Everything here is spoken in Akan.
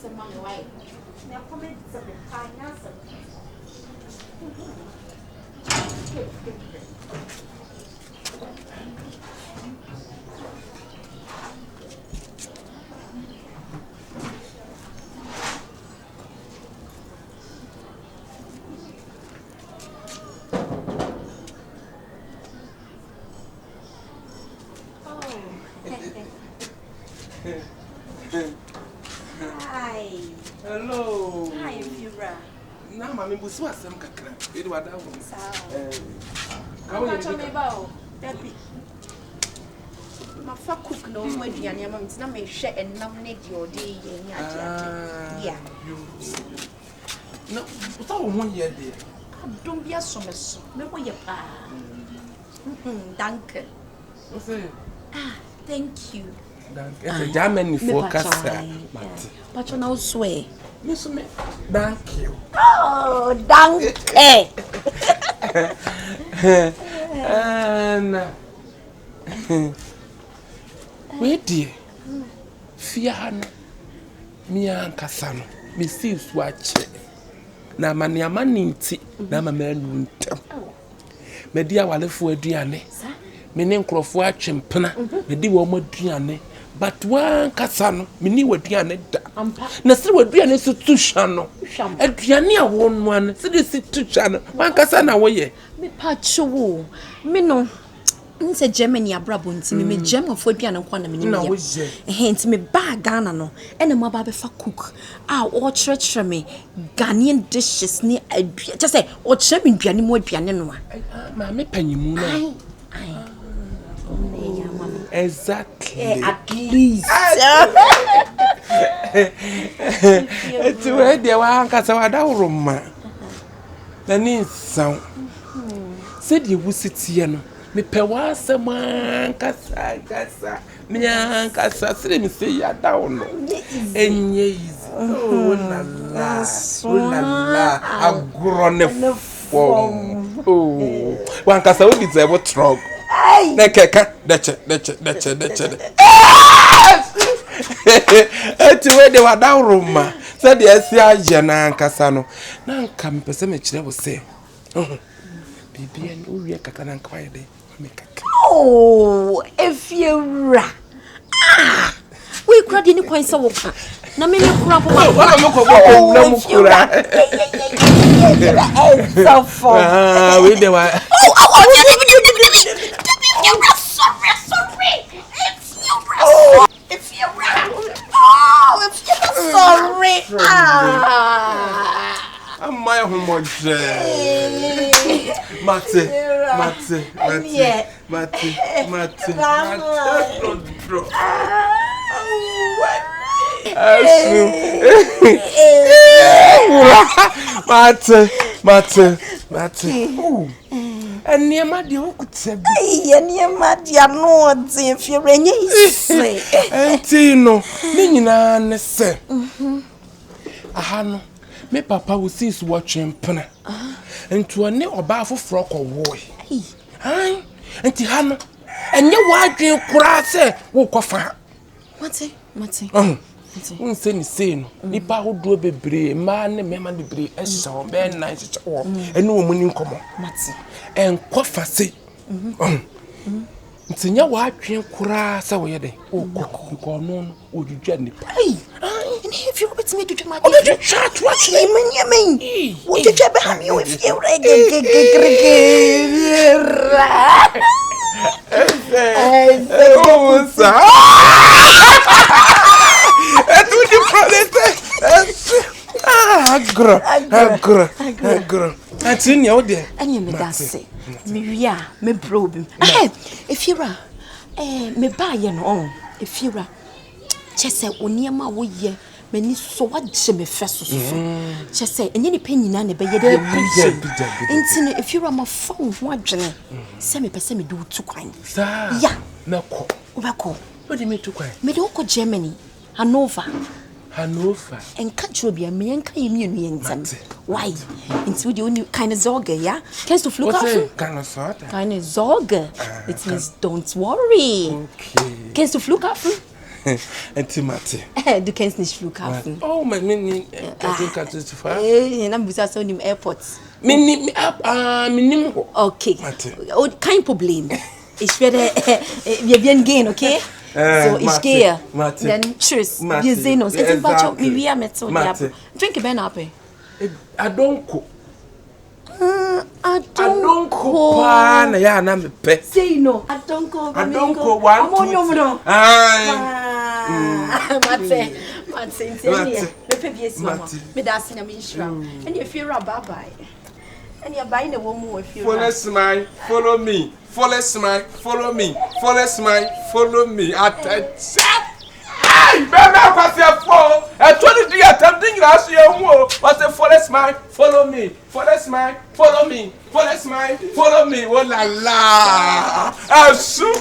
some money away. Now come in some kind now some. Hi. Hello. Hi, Vira. Now, Mammy, was what some cacra. It was that one. How much on me bow? Debbie. My fuck cook knows where the animal is not me share and nominate your day. Yeah. No, what's all 1 year, dear? Don't be a summer. Remember your pa. Danke. What's it? Ah, thank you. Danke. German focus. But you know, swear. Miss me. Thank you. Oh, danke. And wait, dear. Fiano. Mia Cassano. Mrs. Watch. Na mania maniti. Na mamma. Media wale fu aduane. Me ne nkrofo atwempena. Me di wo maduane. But one kasa no me ni waduane da. Na se waduane so tuhwa no. Aduane a wo no an se de si tuhwa no. One kasa na wo ye. Me pa chowo. Me no nse Germany abrabo ntimi me German fo aduane kwa na me ni me. Nti me ba Ghana no. Ena ma ba be fa cook. O church me Ghanaian dishes ni aduane. Just say o chere me aduane mo aduane no a. Ma me panyimu na. Exactly. At least. It's where they were kasa wada uruma. Na ni sound. Said you would sit here no. Me pe wa asema kasa. Me kasa say me say ya down no. Enye easy. Oh la la. Oh la la. Agrone form. Oh. Wan kasa we deserve trog. Nekeka deche. Eti we de wada uruma. Said the esi aje na nkasa no. Na nka mpese me kire wo se. Bibi en uwie kaka na nkwa yede. Me kaka. Oh, if you ra. Ah. We kura di ni kwan se wo ka. Na me kura po wa. Wa me ko bo na mu kura. So fun. Ah, we de wa. Oh, sorry. It's you. Oh, if you sorry. Ah. Am my homoje. Mate. Mate. Eniema de okutse bi. Eniema de ano de fiere nye ise. Enti no, me nyina ne se. Aha no, me papa wo sis watching pena. Enti one oba afoforo ko wo. Ai, enti ha no, enye wadwen kura se wo kofa. Mate. Unse ni se no, nipa hodo bebre, ma ne mema bebre ehya be na chicha wo. Ene wo muni nkomo. Mate. Enkofa se. Ntinya wadwen kura se wo ye den. Ko no odudwa nipa. Ai, if you want me to do my chat watch me. What did you have you if you agro. Ati ni o de. Anya me da se. Me wia, me probe. If you ra me ba ye no if you ra chese oniema wo ye mani so wagye me feso so chese enye ni panyina na be ye de enti if you ra ma phone ho adwene se me pese me do tu kwan ya na ko obako o de me tu kwan me do ko Germany Hanover enka chobia me enka yemienu yentam why enti we the kind of zorge ya kennst du Flughafen keine Sorge it means don't worry okay kennst du Flughafen Intimate. Du kennst nicht Flughafen. Oh, mein Mini. Kannst du fahren? Dann bist du so im Airport. Minim. Okay. Oh, kein Problem. Wir werden gehen, okay? So, ich gehe. Dann tschüss. Wir sehen uns. It's about me met so drink a benape. Adonko. Adonko. Pana ya na me pe. Say no. Adonko. Adonko 1 2. Mate, me pe bi esi mama. Me da sina me nshira. And if you bye bye. And you're buying a woman if you follow smile, follow me. Follow smile, follow me. Follow smile, follow me. Attention. Hey, Bema kwase fo. E 23 attempting last year wo. What's the follow smile, follow me. Follow smile, follow me. Follow smile, follow me. Oh la la. Asu.